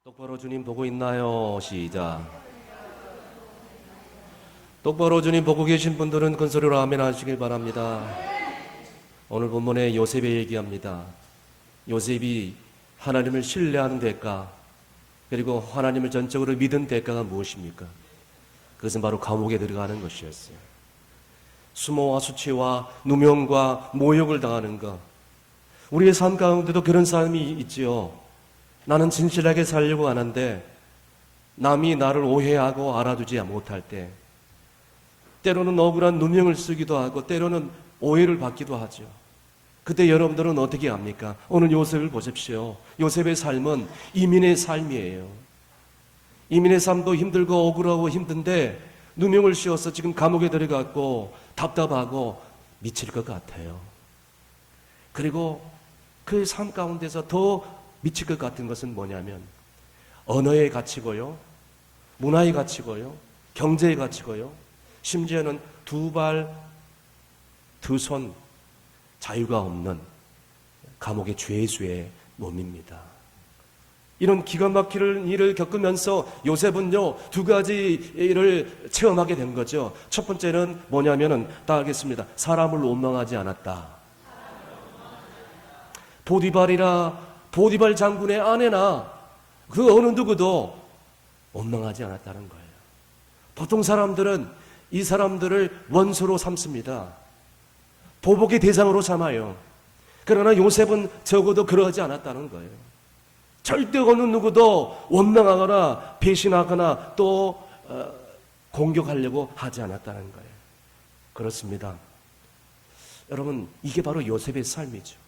똑바로 주님 보고 있나요? 시작. 똑바로 주님 보고 계신 분들은 큰 소리로 아멘 하시길 바랍니다. 오늘 본문에 요셉의 얘기합니다. 요셉이 하나님을 신뢰하는 대가, 그리고 하나님을 전적으로 믿은 대가가 무엇입니까? 그것은 바로 감옥에 들어가는 것이었어요. 수모와 수치와 누명과 모욕을 당하는 것. 우리의 삶 가운데도 그런 삶이 있지요. 나는 진실하게 살려고 하는데 남이 나를 오해하고 알아주지 못할 때, 때로는 억울한 누명을 쓰기도 하고 때로는 오해를 받기도 하죠. 그때 여러분들은 어떻게 합니까? 오늘 요셉을 보십시오. 요셉의 삶은 이민의 삶이에요. 이민의 삶도 힘들고 억울하고 힘든데 누명을 씌워서 지금 감옥에 들어갔고 답답하고 미칠 것 같아요. 그리고 그 삶 가운데서 더 미칠 것 같은 것은 뭐냐면 언어의 가치고요, 문화의 가치고요, 경제의 가치고요, 심지어는 두 발, 두 손 자유가 없는 감옥의 죄수의 몸입니다. 이런 기가 막히는 일을 겪으면서 요셉은요, 두 가지 일을 체험하게 된 거죠. 첫 번째는 뭐냐면은 다 알겠습니다. 사람을 원망하지 않았다. 보디발 장군의 아내나 그 어느 누구도 원망하지 않았다는 거예요. 보통 사람들은 이 사람들을 원수로 삼습니다. 보복의 대상으로 삼아요. 그러나 요셉은 적어도 그러지 않았다는 거예요. 절대 어느 누구도 원망하거나 배신하거나 또 공격하려고 하지 않았다는 거예요. 그렇습니다. 여러분, 이게 바로 요셉의 삶이죠.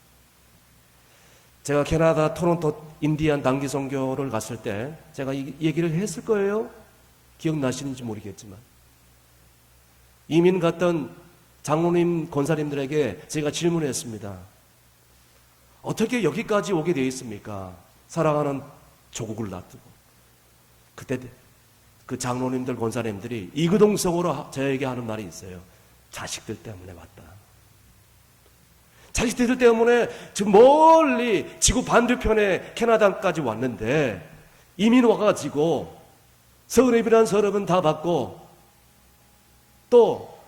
제가 캐나다 토론토 인디안 단기 선교를 갔을 때 제가 이 얘기를 했을 거예요. 기억나시는지 모르겠지만 이민 갔던 장로님, 권사님들에게 제가 질문했습니다. 어떻게 여기까지 오게 되어 있습니까? 사랑하는 조국을 놔두고. 그때 그 장로님들, 권사님들이 이구동성으로 저에게 하는 말이 있어요. 자식들 때문에 왔다. 자식들 때문에 저 멀리 지구 반대편에 캐나다까지 왔는데 이민 와가지고 서울에비란 서름은 다 받고 또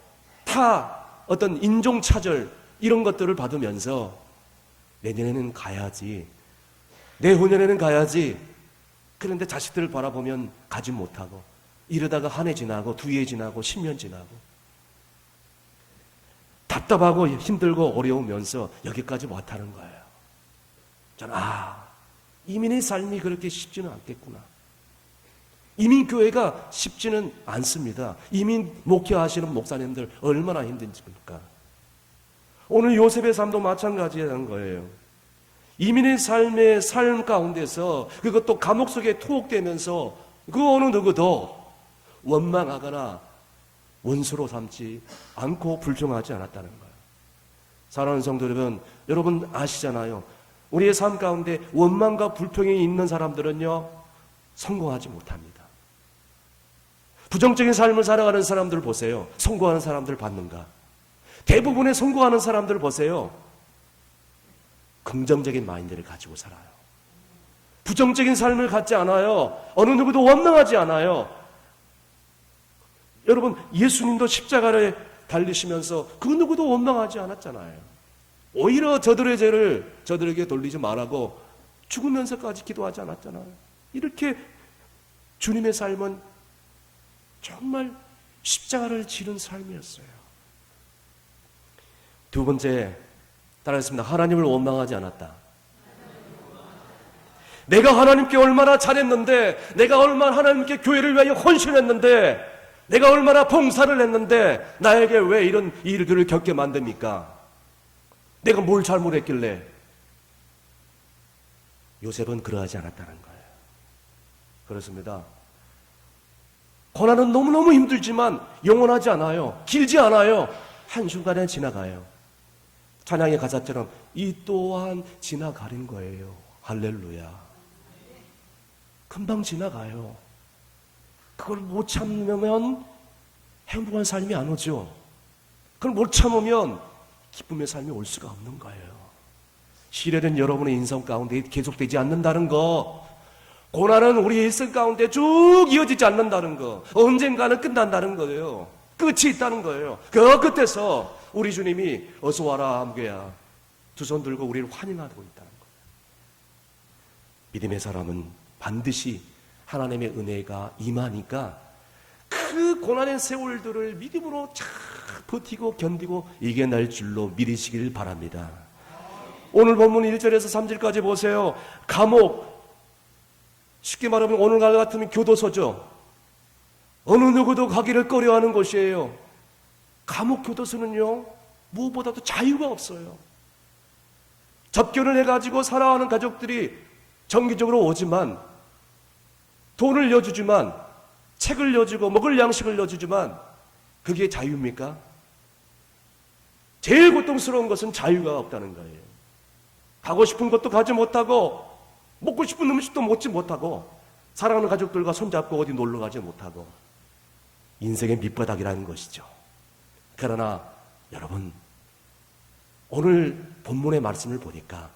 타 어떤 인종차절 이런 것들을 받으면서 내년에는 가야지, 내후년에는 가야지. 그런데 자식들을 바라보면 가지 못하고 이러다가 한 해 지나고 두 해 지나고 10년 지나고 답답하고 힘들고 어려우면서 여기까지 왔다는 거예요. 저는 이민의 삶이 그렇게 쉽지는 않겠구나. 이민교회가 쉽지는 않습니다. 이민 목회하시는 목사님들 얼마나 힘든지입니까? 오늘 요셉의 삶도 마찬가지라는 거예요. 이민의 삶 가운데서 그것도 감옥 속에 투옥되면서 그 어느 누구도 원망하거나 원수로 삼지 않고 불평하지 않았다는 거예요. 사랑하는 성도 여러분 아시잖아요. 우리의 삶 가운데 원망과 불평이 있는 사람들은요, 성공하지 못합니다. 부정적인 삶을 살아가는 사람들을 보세요. 성공하는 사람들을 봤는가? 대부분의 성공하는 사람들을 보세요. 긍정적인 마인드를 가지고 살아요. 부정적인 삶을 갖지 않아요. 어느 누구도 원망하지 않아요. 여러분, 예수님도 십자가를 달리시면서 그 누구도 원망하지 않았잖아요. 오히려 저들의 죄를 저들에게 돌리지 말라고 죽으면서까지 기도하지 않았잖아요. 이렇게 주님의 삶은 정말 십자가를 지는 삶이었어요. 두 번째, 따라했습니다. 하나님을 원망하지 않았다. 내가 하나님께 얼마나 잘했는데, 내가 얼마나 하나님께 교회를 위하여 헌신했는데, 내가 얼마나 봉사를 했는데 나에게 왜 이런 일들을 겪게 만듭니까? 내가 뭘 잘못했길래? 요셉은 그러하지 않았다는 거예요. 그렇습니다. 고난은 너무너무 힘들지만 영원하지 않아요. 길지 않아요. 한순간에 지나가요. 찬양의 가사처럼 이 또한 지나가는 거예요. 할렐루야. 금방 지나가요. 그걸 못 참으면 행복한 삶이 안 오죠. 그걸 못 참으면 기쁨의 삶이 올 수가 없는 거예요. 시련은 여러분의 인생 가운데 계속되지 않는다는 거 고난은 우리의 일생 가운데 쭉 이어지지 않는다는 거, 언젠가는 끝난다는 거예요. 끝이 있다는 거예요. 그 끝에서 우리 주님이 어서 와라 함께야 두 손 들고 우리를 환영하고 있다는 거예요. 믿음의 사람은 반드시 하나님의 은혜가 임하니까 그 고난의 세월들을 믿음으로 잘 버티고 견디고 이겨낼 줄로 믿으시길 바랍니다. 오늘 본문 1절에서 3절까지 보세요. 감옥, 쉽게 말하면 오늘날 같으면 교도소죠. 어느 누구도 가기를 꺼려하는 곳이에요. 감옥 교도소는요, 무엇보다도 자유가 없어요. 접견을 해가지고 살아가는 가족들이 정기적으로 오지만, 돈을 넣어주지만, 책을 넣어주고 먹을 양식을 넣어주지만 그게 자유입니까? 제일 고통스러운 것은 자유가 없다는 거예요. 가고 싶은 것도 가지 못하고 먹고 싶은 음식도 먹지 못하고 사랑하는 가족들과 손잡고 어디 놀러 가지 못하고 인생의 밑바닥이라는 것이죠. 그러나 여러분, 오늘 본문의 말씀을 보니까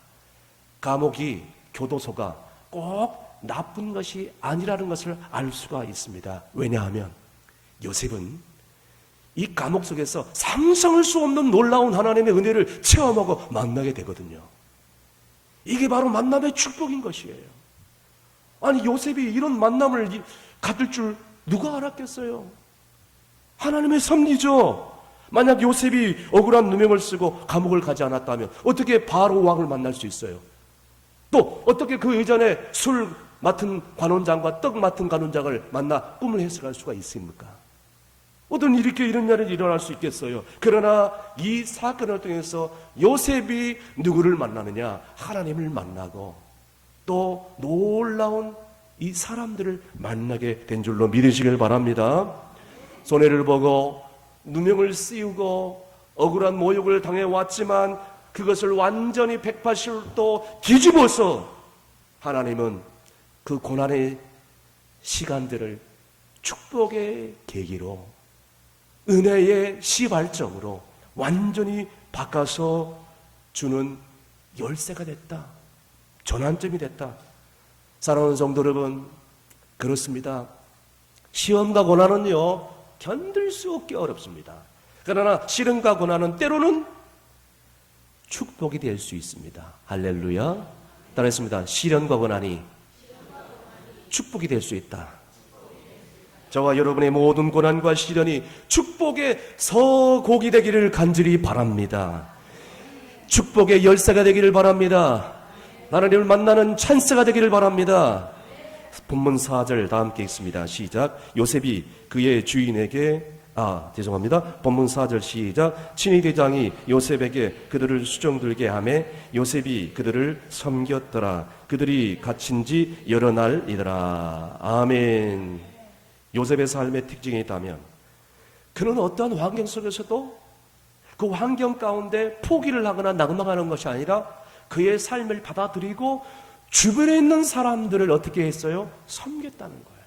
감옥이, 교도소가 꼭 나쁜 것이 아니라는 것을 알 수가 있습니다. 왜냐하면 요셉은 이 감옥 속에서 상상할 수 없는 놀라운 하나님의 은혜를 체험하고 만나게 되거든요. 이게 바로 만남의 축복인 것이에요. 아니, 요셉이 이런 만남을 가질 줄 누가 알았겠어요? 하나님의 섭리죠. 만약 요셉이 억울한 누명을 쓰고 감옥을 가지 않았다면 어떻게 바로 왕을 만날 수 있어요? 또 어떻게 그 이전에 술 맡은 관원장과 떡 맡은 관원장을 만나 꿈을 해석할 수가 있습니까? 어떤 이렇게 이런 일이 일어날 수 있겠어요? 그러나 이 사건을 통해서 요셉이 누구를 만나느냐? 하나님을 만나고 또 놀라운 이 사람들을 만나게 된 줄로 믿으시길 바랍니다. 손해를 보고 누명을 씌우고 억울한 모욕을 당해왔지만 그것을 완전히 180도 뒤집어서 하나님은 그 고난의 시간들을 축복의 계기로, 은혜의 시발점으로 완전히 바꿔서 주는 열쇠가 됐다. 전환점이 됐다. 사랑하는 성도 여러분, 그렇습니다. 시험과 고난은요, 견딜 수 없게 어렵습니다. 그러나 시련과 고난은 때로는 축복이 될 수 있습니다. 할렐루야. 따라했습니다. 시련과 고난이 축복이 될 수 있다. 저와 여러분의 모든 고난과 시련이 축복의 서곡이 되기를 간절히 바랍니다. 축복의 열쇠가 되기를 바랍니다. 하나님을 만나는 찬스가 되기를 바랍니다. 본문 4절 다 함께 읽습니다. 시작. 요셉이 그의 주인에게 본문 4절 시작. 친위 대장이 요셉에게 그들을 수종들게 하매 요셉이 그들을 섬겼더라. 그들이 갇힌 지 여러 날이더라. 아멘. 요셉의 삶의 특징이 있다면 그는 어떠한 환경 속에서도 그 환경 가운데 포기를 하거나 낙망하는 것이 아니라 그의 삶을 받아들이고 주변에 있는 사람들을 어떻게 했어요? 섬겼다는 거예요.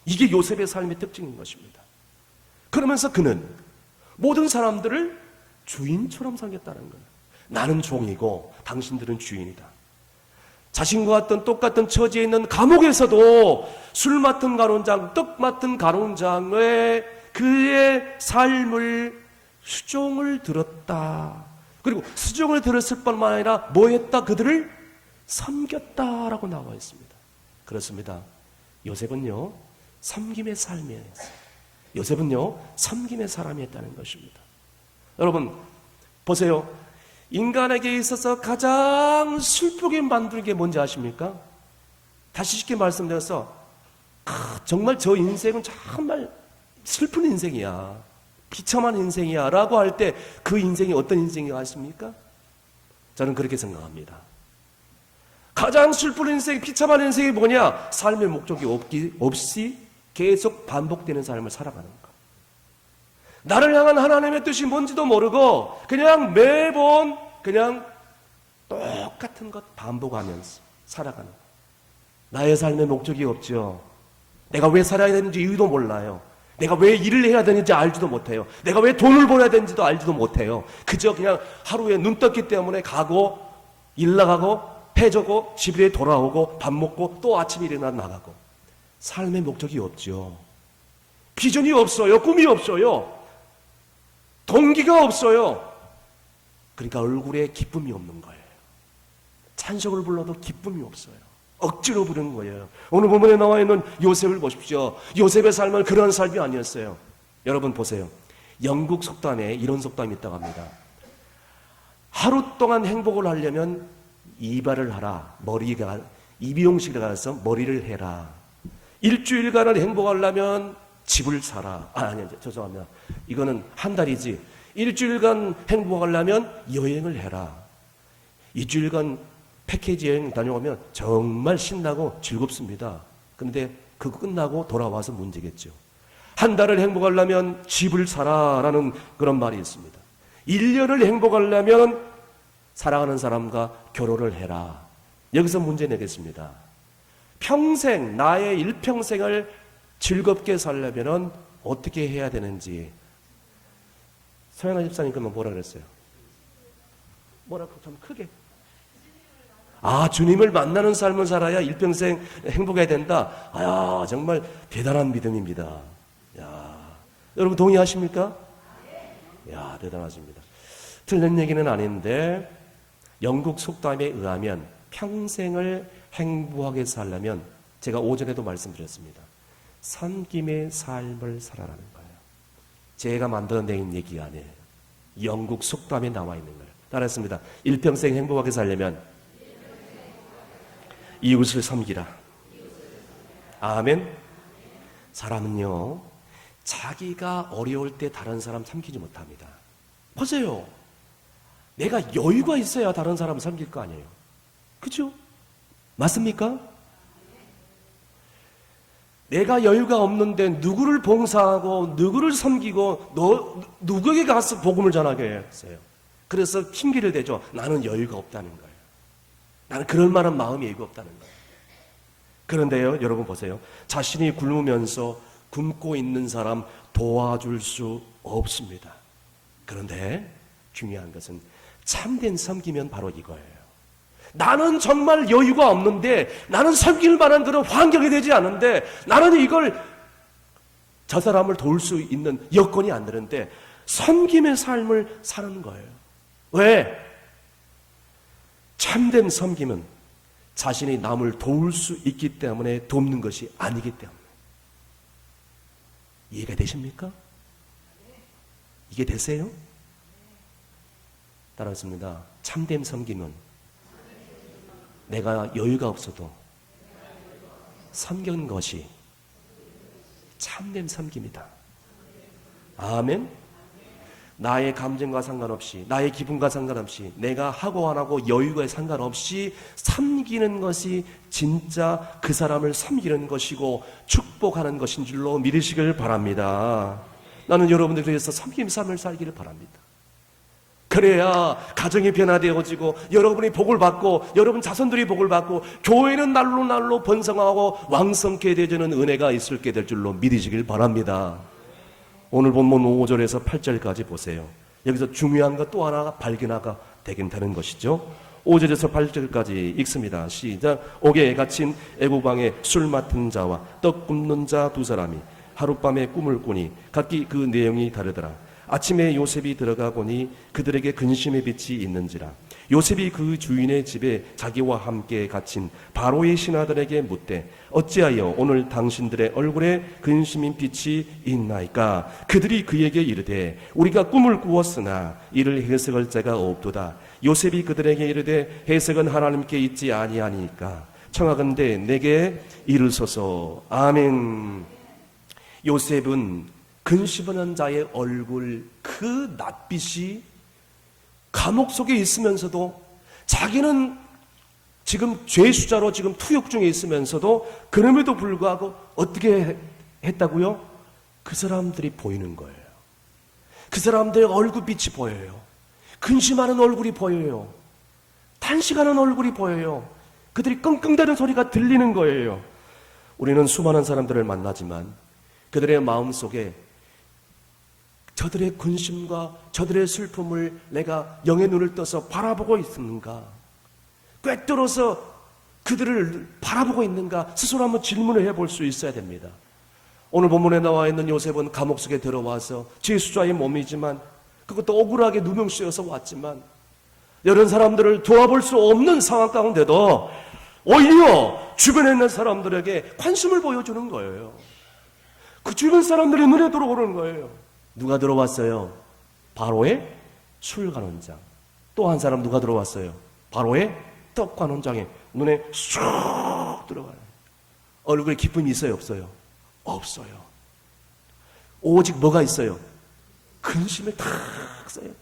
이게 요셉의 삶의 특징인 것입니다. 그러면서 그는 모든 사람들을 주인처럼 섬겼다는 거예요. 나는 종이고 당신들은 주인이다. 자신과 같은 똑같은 처지에 있는 감옥에서도 술 맡은 간원장, 떡 맡은 간원장의 그의 삶을 수종을 들었다. 그리고 수종을 들었을 뿐만 아니라 뭐 했다? 그들을 섬겼다라고 나와 있습니다. 그렇습니다. 요셉은요, 섬김의 삶이었어요. 요셉은요, 섬김의 사람이었다는 것입니다. 여러분, 보세요. 인간에게 있어서 가장 슬프게 만드는 게 뭔지 아십니까? 다시 쉽게 말씀드려서 정말 저 인생은 정말 슬픈 인생이야, 비참한 인생이야 라고 할 때 그 인생이 어떤 인생인지 아십니까? 저는 그렇게 생각합니다. 가장 슬픈 인생, 비참한 인생이 뭐냐? 삶의 목적이 없이 계속 반복되는 삶을 살아가는 것. 나를 향한 하나님의 뜻이 뭔지도 모르고 그냥 매번 그냥 똑같은 것 반복하면서 살아가는 것. 나의 삶의 목적이 없죠. 내가 왜 살아야 되는지 이유도 몰라요. 내가 왜 일을 해야 되는지 알지도 못해요. 내가 왜 돈을 벌어야 되는지도 알지도 못해요. 그저 그냥 하루에 눈 떴기 때문에 가고 일 나가고 해 져고 집에 돌아오고 밥 먹고 또 아침에 일어나 나가고 삶의 목적이 없죠. 비전이 없어요. 꿈이 없어요. 동기가 없어요. 그러니까 얼굴에 기쁨이 없는 거예요. 찬송을 불러도 기쁨이 없어요. 억지로 부르는 거예요. 오늘 본문에 나와 있는 요셉을 보십시오. 요셉의 삶은 그런 삶이 아니었어요. 여러분 보세요. 영국 속담에 이런 속담이 있다고 합니다. 하루 동안 행복을 하려면 이발을 하라. 이비용실에 가서 머리를 해라. 일주일간을 행복하려면 집을 사라. 죄송합니다. 이거는 한 달이지. 일주일간 행복하려면 여행을 해라. 2주일간 패키지 여행 다녀오면 정말 신나고 즐겁습니다. 그런데 그거 끝나고 돌아와서 문제겠죠. 한 달을 행복하려면 집을 사라라는 그런 말이 있습니다. 1년을 행복하려면 사랑하는 사람과 결혼을 해라. 여기서 문제 내겠습니다. 평생, 나의 일평생을 즐겁게 살려면 어떻게 해야 되는지. 서영아 집사님 그러면 뭐라 그랬어요? 뭐라고 좀 크게. 주님을 만나는 삶을 살아야 일평생 행복해야 된다. 정말 대단한 믿음입니다. 여러분 동의하십니까? 대단하십니다. 틀린 얘기는 아닌데 영국 속담에 의하면 평생을 행복하게 살려면 제가 오전에도 말씀드렸습니다. 섬김의 삶을 살아라는 거예요. 제가 만들어낸 얘기가 아니에요. 영국 속담에 나와 있는 거예요. 따라했습니다. 일평생 행복하게 살려면 이웃을 섬기라. 아멘. 사람은요, 자기가 어려울 때 다른 사람 섬기지 못합니다. 보세요. 내가 여유가 있어야 다른 사람을 섬길 거 아니에요. 그죠? 맞습니까? 내가 여유가 없는데 누구를 봉사하고 누구를 섬기고 누구에게 가서 복음을 전하게 했어요. 그래서 핑계를 대죠. 나는 여유가 없다는 거예요. 나는 그럴 만한 마음이 여유가 없다는 거예요. 그런데요, 여러분 보세요. 자신이 굶으면서 굶고 있는 사람 도와줄 수 없습니다. 그런데 중요한 것은 참된 섬기면 바로 이거예요. 나는 정말 여유가 없는데, 나는 섬길 만한 그런 환경이 되지 않은데, 나는 저 사람을 도울 수 있는 여건이 안 되는데 섬김의 삶을 사는 거예요. 왜? 참된 섬김은 자신이 남을 도울 수 있기 때문에 돕는 것이 아니기 때문에. 이해가 되십니까? 이게 되세요? 따라했습니다. 참된 섬김은 내가 여유가 없어도 섬긴 것이 참된 섬김이다. 아멘. 나의 감정과 상관없이, 나의 기분과 상관없이, 내가 하고 안 하고 여유가 상관없이 섬기는 것이 진짜 그 사람을 섬기는 것이고 축복하는 것인 줄로 믿으시길 바랍니다. 나는 여러분들 그래서 섬김 삶을 살기를 바랍니다. 그래야 가정이 변화되어지고 여러분이 복을 받고 여러분 자손들이 복을 받고 교회는 날로 날로 번성하고 왕성케 되어지는 은혜가 있게 될 줄로 믿으시길 바랍니다. 오늘 본문 5절에서 8절까지 보세요. 여기서 중요한 것 또 하나 발견하게 되는 것이죠. 5절에서 8절까지 읽습니다. 시작. 옥에 갇힌 애굽왕의 술 맡은 자와 떡 굽는 자 두 사람이 하룻밤에 꿈을 꾸니 각기 그 내용이 다르더라. 아침에 요셉이 들어가 보니 그들에게 근심의 빛이 있는지라. 요셉이 그 주인의 집에 자기와 함께 갇힌 바로의 신하들에게 묻되 어찌하여 오늘 당신들의 얼굴에 근심인 빛이 있나이까? 그들이 그에게 이르되 우리가 꿈을 꾸었으나 이를 해석할 자가 없도다. 요셉이 그들에게 이르되 해석은 하나님께 있지 아니하니까 청하건대 내게 이르소서. 아멘. 요셉은 근심하는 자의 얼굴, 그 낯빛이 감옥 속에 있으면서도 자기는 지금 죄수자로 지금 투역 중에 있으면서도 그럼에도 불구하고 어떻게 했다고요? 그 사람들이 보이는 거예요. 그 사람들의 얼굴빛이 보여요. 근심하는 얼굴이 보여요. 탄식하는 얼굴이 보여요. 그들이 끙끙대는 소리가 들리는 거예요. 우리는 수많은 사람들을 만나지만 그들의 마음속에 저들의 근심과 저들의 슬픔을 내가 영의 눈을 떠서 바라보고 있는가? 꿰뚫어서 그들을 바라보고 있는가 스스로 한번 질문을 해볼 수 있어야 됩니다. 오늘 본문에 나와 있는 요셉은 감옥 속에 들어와서 죄수자의 몸이지만 그것도 억울하게 누명씌어서 왔지만 이런 사람들을 도와볼 수 없는 상황 가운데도 오히려 주변에 있는 사람들에게 관심을 보여주는 거예요. 그 주변 사람들이 눈에 들어오는 거예요. 누가 들어왔어요? 바로의 술관원장. 또 한 사람 누가 들어왔어요? 바로의 떡관원장의 눈에 쑥 들어가요. 얼굴에 기쁨이 있어요? 없어요? 없어요. 오직 뭐가 있어요? 근심에 탁 쌓였다.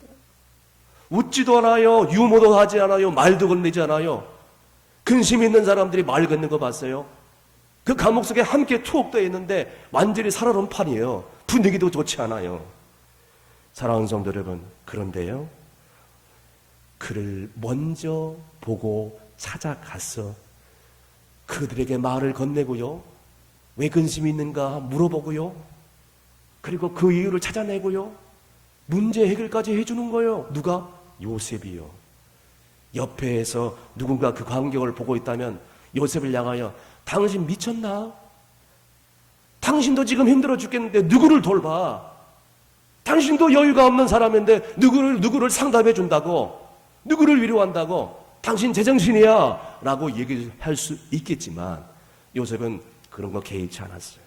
웃지도 않아요. 유머도 하지 않아요. 말도 건네지 않아요. 근심 있는 사람들이 말 걷는 거 봤어요? 그 감옥 속에 함께 투옥되어 있는데 완전히 살아놓은 판이에요. 분위기도 좋지 않아요. 사랑하는 성도 여러분, 그런데요, 그를 먼저 보고 찾아가서 그들에게 말을 건네고요, 왜 근심이 있는가 물어보고요, 그리고 그 이유를 찾아내고요, 문제 해결까지 해주는 거예요. 누가? 요셉이요. 옆에서 누군가 그 광경을 보고 있다면 요셉을 향하여 당신 미쳤나? 당신도 지금 힘들어 죽겠는데 누구를 돌봐? 당신도 여유가 없는 사람인데 누구를 상담해 준다고? 누구를 위로한다고? 당신 제정신이야 라고 얘기할 수 있겠지만 요셉은 그런 거 개의치 않았어요.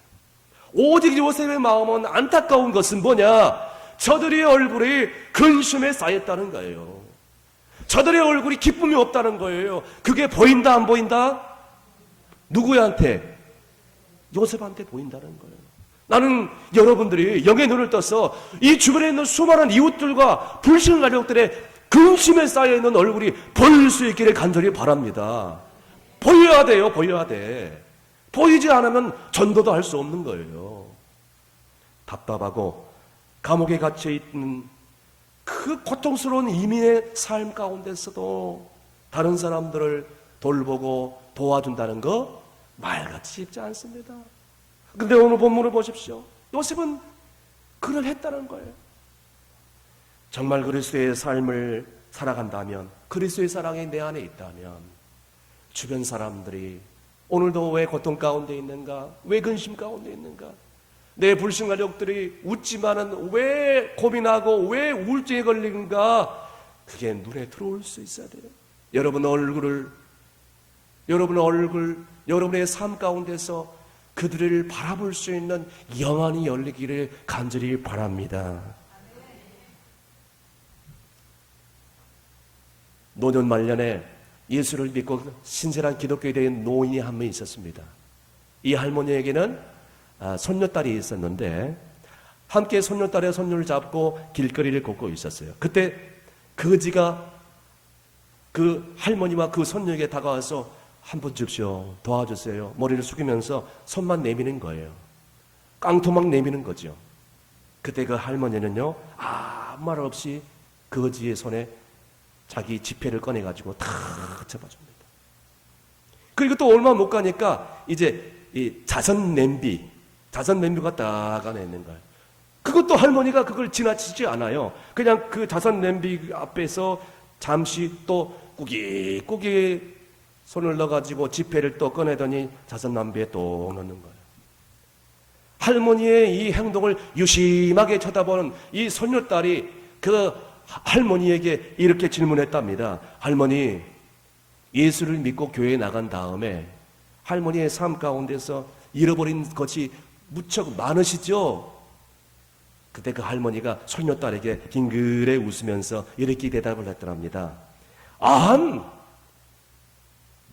오직 요셉의 마음은 안타까운 것은 뭐냐? 저들의 얼굴이 근심에 쌓였다는 거예요. 저들의 얼굴이 기쁨이 없다는 거예요. 그게 보인다 안 보인다? 누구한테? 요셉한테 보인다는 거예요. 나는 여러분들이 영의 눈을 떠서 이 주변에 있는 수많은 이웃들과 불신가족들의 근심에 쌓여있는 얼굴이 보일 수 있기를 간절히 바랍니다. 보여야 돼요. 보여야 돼. 보이지 않으면 전도도 할 수 없는 거예요. 답답하고 감옥에 갇혀있는 그 고통스러운 이민의 삶 가운데서도 다른 사람들을 돌보고 도와준다는 거 말같이 쉽지 않습니다. 근데 오늘 본문을 보십시오. 요셉은 그를 했다는 거예요. 정말 그리스도의 삶을 살아간다면, 그리스도의 사랑이 내 안에 있다면 주변 사람들이 오늘도 왜 고통 가운데 있는가? 왜 근심 가운데 있는가? 내 불신가족들이 웃지만은 왜 고민하고 왜 우울증에 걸리는가? 그게 눈에 들어올 수 있어야 돼요. 여러분의 삶 가운데서 그들을 바라볼 수 있는 영안이 열리기를 간절히 바랍니다. 노년 말년에 예수를 믿고 신실한 기독교에 대한 노인이 한 명 있었습니다. 이 할머니에게는 손녀딸이 있었는데 함께 손녀딸의 손녀를 잡고 길거리를 걷고 있었어요. 그때 거지가 그 할머니와 그 손녀에게 다가와서 한 번 줍시오, 도와주세요. 머리를 숙이면서 손만 내미는 거예요. 깡토막 내미는 거죠. 그때 그 할머니는요, 아무 말 없이 거지의 손에 자기 지폐를 꺼내가지고 탁 접어줍니다. 그리고 또 얼마 못 가니까 이제 이 자선 냄비가 딱 안에 있는 거예요. 그것도 할머니가 그걸 지나치지 않아요. 그냥 그 자선 냄비 앞에서 잠시 또 꾸깃꾸깃 손을 넣어가지고 지폐를 또 꺼내더니 자선 냄비에 또 넣는 거예요. 할머니의 이 행동을 유심하게 쳐다보는 이 손녀딸이 그 할머니에게 이렇게 질문했답니다. 할머니, 예수를 믿고 교회에 나간 다음에 할머니의 삶 가운데서 잃어버린 것이 무척 많으시죠? 그때 그 할머니가 손녀딸에게 빙그레 웃으면서 이렇게 대답을 했더랍니다.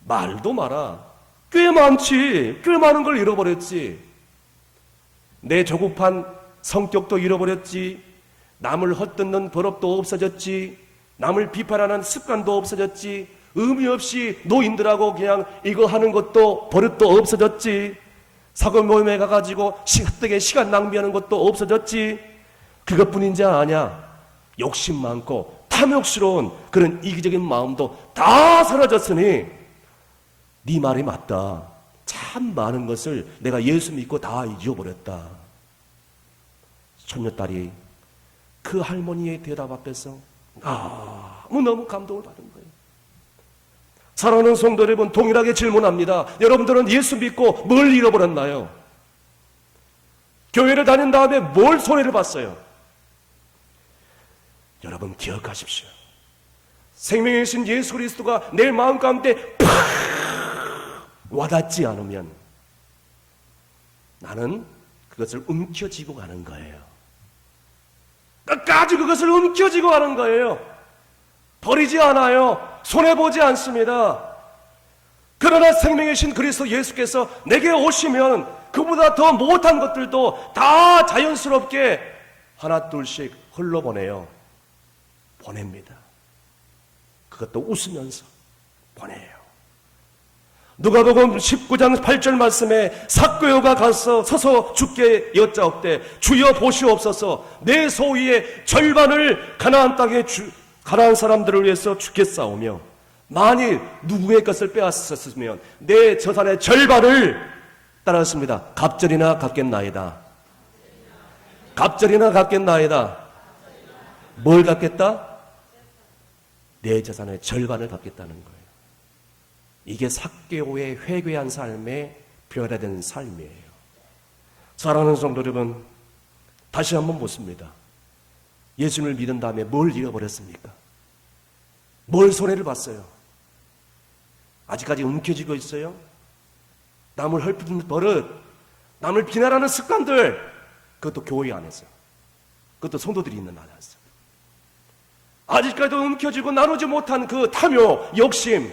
말도 마라. 꽤 많지. 꽤 많은 걸 잃어버렸지. 내 조급한 성격도 잃어버렸지. 남을 헛듣는 버릇도 없어졌지. 남을 비판하는 습관도 없어졌지. 의미 없이 노인들하고 그냥 이거 하는 것도 버릇도 없어졌지. 사고 모임에 가가지고 헛되게 시간 낭비하는 것도 없어졌지. 그것뿐인지 아냐? 욕심 많고 탐욕스러운 그런 이기적인 마음도 다 사라졌으니 네 말이 맞다. 참 많은 것을 내가 예수 믿고 다 잊어버렸다. 손녀딸이 그 할머니의 대답 앞에서 너무 감동을 받은 거예요. 사랑하는 성도 여러분, 동일하게 질문합니다. 여러분들은 예수 믿고 뭘 잃어버렸나요? 교회를 다닌 다음에 뭘 손해를 봤어요? 여러분 기억하십시오. 생명의 신 예수 그리스도가 내 마음 가운데 팍 와닿지 않으면 나는 그것을 움켜쥐고 가는 거예요. 끝까지 그것을 움켜쥐고 가는 거예요. 버리지 않아요. 손해보지 않습니다. 그러나 생명의 신 그리스도 예수께서 내게 오시면 그보다 더 못한 것들도 다 자연스럽게 하나 둘씩 흘러보내요. 보냅니다. 그것도 웃으면서 보내요. 누가복음 19장 8절 말씀에 삭개오가 가서 서서 주께 여짜옵되 주여 보시옵소서 내 소유의 절반을 가나안 땅에 가나안 사람들을 위해서 주겠사오며 만일 누구의 것을 빼앗았으면 내 재산의 절반을 따라했습니다. 갑절이나 갚겠나이다. 갑절이나 갚겠나이다. 뭘 갚겠다? 내 재산의 절반을 갚겠다는 거예요. 이게 삭개오의 회개한 삶의 변화된 삶이에요. 사랑하는 성도 여러분, 다시 한번 묻습니다. 예수님을 믿은 다음에 뭘 잃어버렸습니까? 뭘 손해를 봤어요? 아직까지 움켜쥐고 있어요? 남을 헐뜯는 버릇, 남을 비난하는 습관들, 그것도 교회 안에서, 그것도 성도들이 있는 안에서 아직까지도 움켜쥐고 나누지 못한 그 탐욕, 욕심,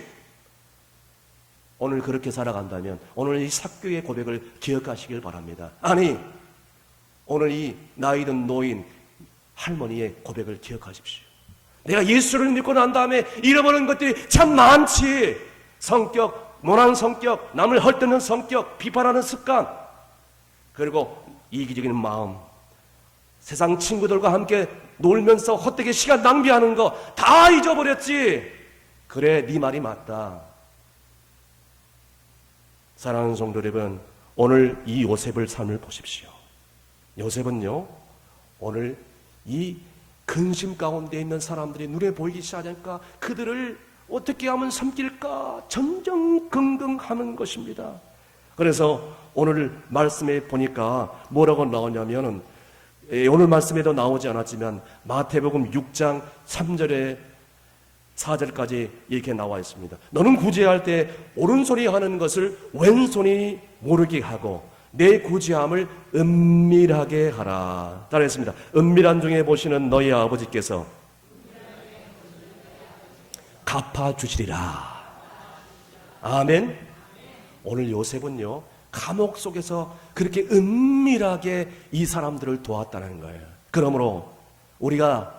오늘 그렇게 살아간다면 오늘 이 삭개오의 고백을 기억하시길 바랍니다. 아니, 오늘 이 나이든 노인 할머니의 고백을 기억하십시오. 내가 예수를 믿고 난 다음에 잃어버린 것들이 참 많지. 성격, 모난 성격, 남을 헐뜯는 성격, 비판하는 습관, 그리고 이기적인 마음, 세상 친구들과 함께 놀면서 헛되게 시간 낭비하는 거 다 잊어버렸지. 그래, 네 말이 맞다. 사랑하는 성도 여러분, 오늘 이 요셉을 삶을 보십시오. 요셉은요, 오늘 이 근심 가운데 있는 사람들이 눈에 보이기 시작하니까 그들을 어떻게 하면 섬길까 전전긍긍하는 것입니다. 그래서 오늘 말씀에 보니까 뭐라고 나오냐면은, 오늘 말씀에도 나오지 않았지만 마태복음 6장 3절에 4절까지 이렇게 나와 있습니다. 너는 구제할 때 오른손이 하는 것을 왼손이 모르게 하고 내 구제함을 은밀하게 하라. 따라했습니다. 은밀한 중에 보시는 너희 아버지께서 갚아주시리라. 아멘. 오늘 요셉은요, 감옥 속에서 그렇게 은밀하게 이 사람들을 도왔다는 거예요. 그러므로 우리가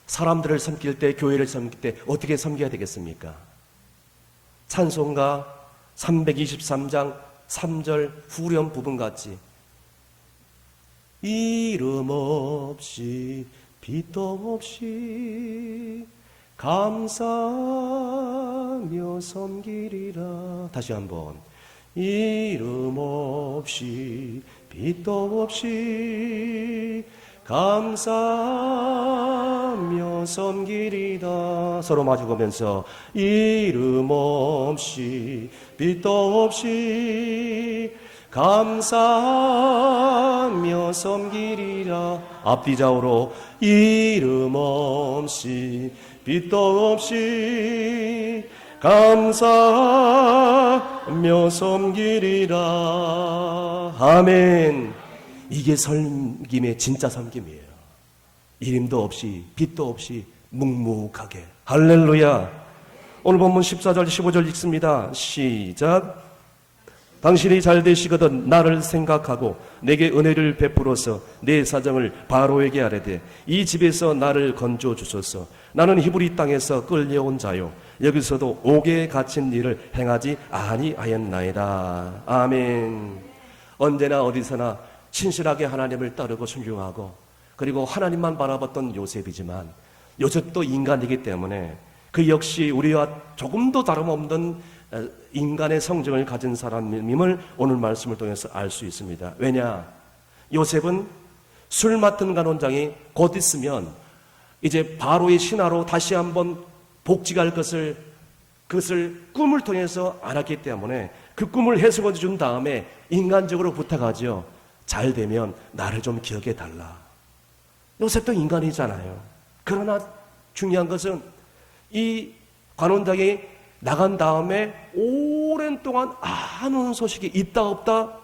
사람들을 섬길 때, 교회를 섬길 때 어떻게 섬겨야 되겠습니까? 찬송가 323장 3절 후렴 부분같이 이름 없이 빛도 없이 감사하며 섬기리라. 다시 한번 이름 없이 빛도 없이 감사하며 섬기리다. 서로 마주보면서 이름 없이 빛도 없이 감사하며 섬기리라. 앞뒤 좌우로 이름 없이 빛도 없이 감사하며 섬기리라. 아멘. 이게 섬김의 진짜 섬김이에요. 이름도 없이 빛도 없이 묵묵하게. 할렐루야. 오늘 본문 14절 15절 읽습니다. 시작. 당신이 잘 되시거든 나를 생각하고 내게 은혜를 베풀어서 내 사정을 바로에게 아뢰되 이 집에서 나를 건져 주소서. 나는 히브리 땅에서 끌려온 자요 여기서도 옥에 갇힌 일을 행하지 아니하였나이다. 아멘. 언제나 어디서나 신실하게 하나님을 따르고 순종하고 그리고 하나님만 바라봤던 요셉이지만 요셉도 인간이기 때문에 그 역시 우리와 조금도 다름없는 인간의 성정을 가진 사람임을 오늘 말씀을 통해서 알 수 있습니다. 왜냐? 요셉은 술 맡은 간원장이 곧 있으면 이제 바로의 신하로 다시 한번 복직할 것을 그것을 꿈을 통해서 알았기 때문에 그 꿈을 해석해 준 다음에 인간적으로 부탁하죠. 잘 되면 나를 좀 기억해 달라. 요셉도 인간이잖아요. 그러나 중요한 것은 이 관원장이 나간 다음에 오랜 동안 아무런 소식이 있다 없다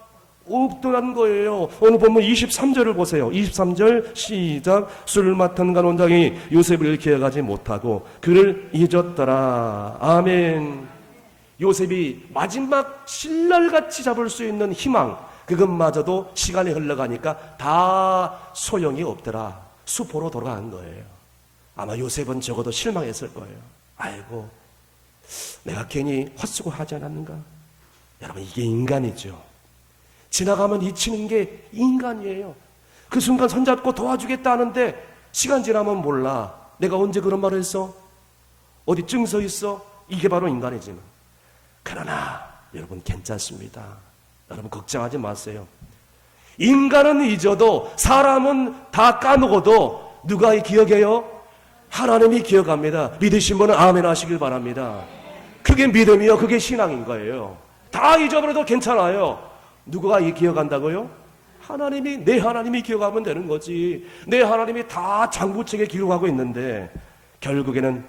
없더란 거예요. 오늘 본문 23절을 보세요. 23절 시작. 술을 맡은 관원장이 요셉을 기억하지 못하고 그를 잊었더라. 아멘. 요셉이 마지막 신랄같이 잡을 수 있는 희망, 그것마저도 시간이 흘러가니까 다 소용이 없더라. 수포로 돌아간 거예요. 아마 요셉은 적어도 실망했을 거예요. 아이고, 내가 괜히 헛수고하지 않았는가? 여러분, 이게 인간이죠. 지나가면 잊히는 게 인간이에요. 그 순간 손잡고 도와주겠다 하는데 시간 지나면 몰라. 내가 언제 그런 말을 했어? 어디 증서 있어? 이게 바로 인간이지만. 그러나 여러분 괜찮습니다. 여러분 걱정하지 마세요. 인간은 잊어도 사람은 다 까먹어도 누가 기억해요? 하나님이 기억합니다. 믿으신 분은 아멘 하시길 바랍니다. 그게 믿음이요. 그게 신앙인 거예요. 다 잊어버려도 괜찮아요. 누가 기억한다고요? 하나님이, 내 하나님이 기억하면 되는 거지. 내 하나님이 다 장부책에 기록하고 있는데 결국에는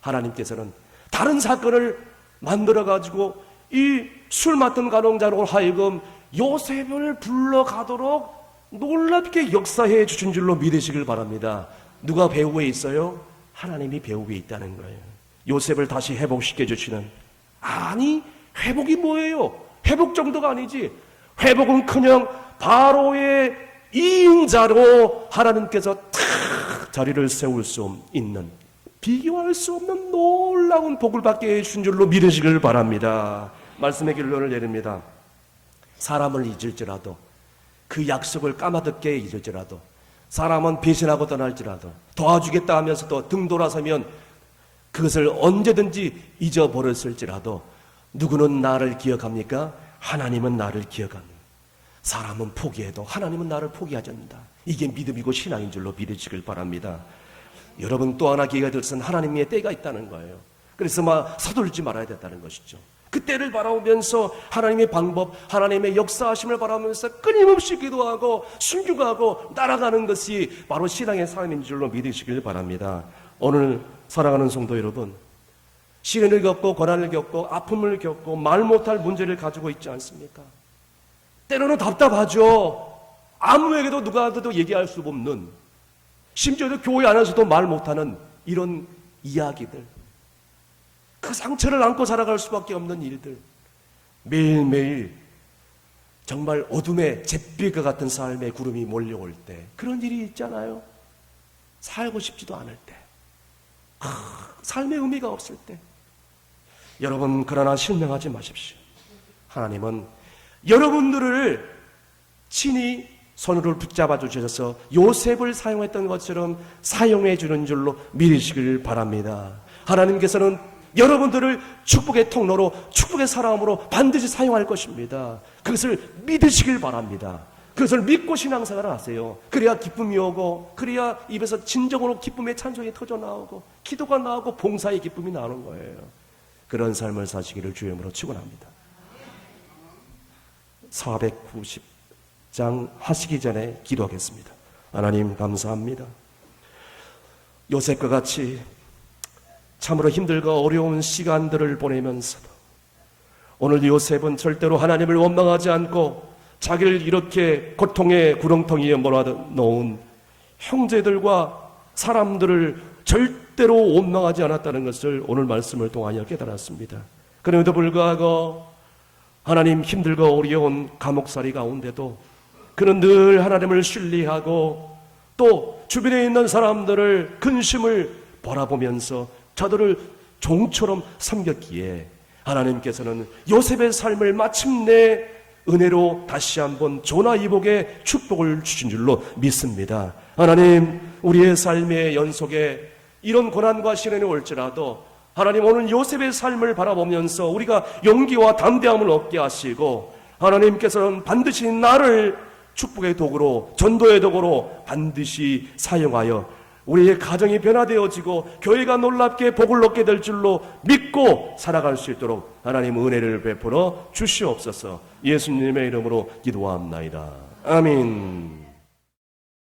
하나님께서는 다른 사건을 만들어가지고 이 술 맡은 간홍자로 하여금 요셉을 불러가도록 놀랍게 역사해 주신 줄로 믿으시길 바랍니다. 누가 배후에 있어요? 하나님이 배후에 있다는 거예요. 요셉을 다시 회복시켜 주시는. 아니, 회복이 뭐예요? 회복 정도가 아니지. 회복은 그냥 바로의 이인자로 하나님께서 탁 자리를 세울 수 있는, 비교할 수 없는 놀라운 복을 받게 해주신 줄로 믿으시길 바랍니다. 말씀의 결론을 내립니다. 사람을 잊을지라도, 그 약속을 까마득게 잊을지라도, 사람은 배신하고 떠날지라도, 도와주겠다 하면서도 등 돌아서면 그것을 언제든지 잊어버렸을지라도 누구는 나를 기억합니까? 하나님은 나를 기억합니다. 사람은 포기해도 하나님은 나를 포기하지 않는다. 이게 믿음이고 신앙인 줄로 믿으시길 바랍니다. 여러분 또 하나 기회가 들선 하나님의 때가 있다는 거예요. 그래서 서둘지 말아야 된다는 것이죠. 그 때를 바라보면서 하나님의 방법, 하나님의 역사하심을 바라보면서 끊임없이 기도하고 순종하고 따라가는 것이 바로 신앙의 삶인 줄로 믿으시길 바랍니다. 오늘 사랑하는 성도 여러분, 시련을 겪고 고난을 겪고 아픔을 겪고 말 못할 문제를 가지고 있지 않습니까? 때로는 답답하죠. 아무에게도 누구한테도 얘기할 수 없는, 심지어도 교회 안에서도 말 못하는 이런 이야기들, 그 상처를 안고 살아갈 수밖에 없는 일들, 매일매일 정말 어둠의 잿빛과 같은 삶의 구름이 몰려올 때, 그런 일이 있잖아요. 살고 싶지도 않을 때, 삶의 의미가 없을 때. 여러분 그러나 실명하지 마십시오. 하나님은 여러분들을 친히 손으로 붙잡아 주셔서 요셉을 사용했던 것처럼 사용해 주는 줄로 믿으시길 바랍니다. 하나님께서는 여러분들을 축복의 통로로, 축복의 사람으로 반드시 사용할 것입니다. 그것을 믿으시길 바랍니다. 그것을 믿고 신앙생활을 하세요. 그래야 기쁨이 오고, 그래야 입에서 진정으로 기쁨의 찬송이 터져 나오고, 기도가 나오고, 봉사의 기쁨이 나오는 거예요. 그런 삶을 사시기를 주의 이름으로 축원합니다. 490장 하시기 전에 기도하겠습니다. 하나님 감사합니다. 요셉과 같이 참으로 힘들고 어려운 시간들을 보내면서도 오늘 요셉은 절대로 하나님을 원망하지 않고 자기를 이렇게 고통의 구렁텅이에 몰아넣은 형제들과 사람들을 절대로 원망하지 않았다는 것을 오늘 말씀을 통하여 깨달았습니다. 그럼에도 불구하고 하나님 힘들고 어려운 감옥살이 가운데도 그는 늘 하나님을 신뢰하고 또 주변에 있는 사람들을 근심을 바라보면서 저들을 종처럼 섬겼기에 하나님께서는 요셉의 삶을 마침내 은혜로 다시 한번 조나 이복의 축복을 주신 줄로 믿습니다. 하나님, 우리의 삶의 연속에 이런 고난과 시련이 올지라도 하나님 오늘 요셉의 삶을 바라보면서 우리가 용기와 담대함을 얻게 하시고 하나님께서는 반드시 나를 축복의 도구로, 전도의 도구로 반드시 사용하여 우리의 가정이 변화되어지고 교회가 놀랍게 복을 얻게 될 줄로 믿고 살아갈 수 있도록 하나님 은혜를 베풀어 주시옵소서. 예수님의 이름으로 기도합나이다. 아멘.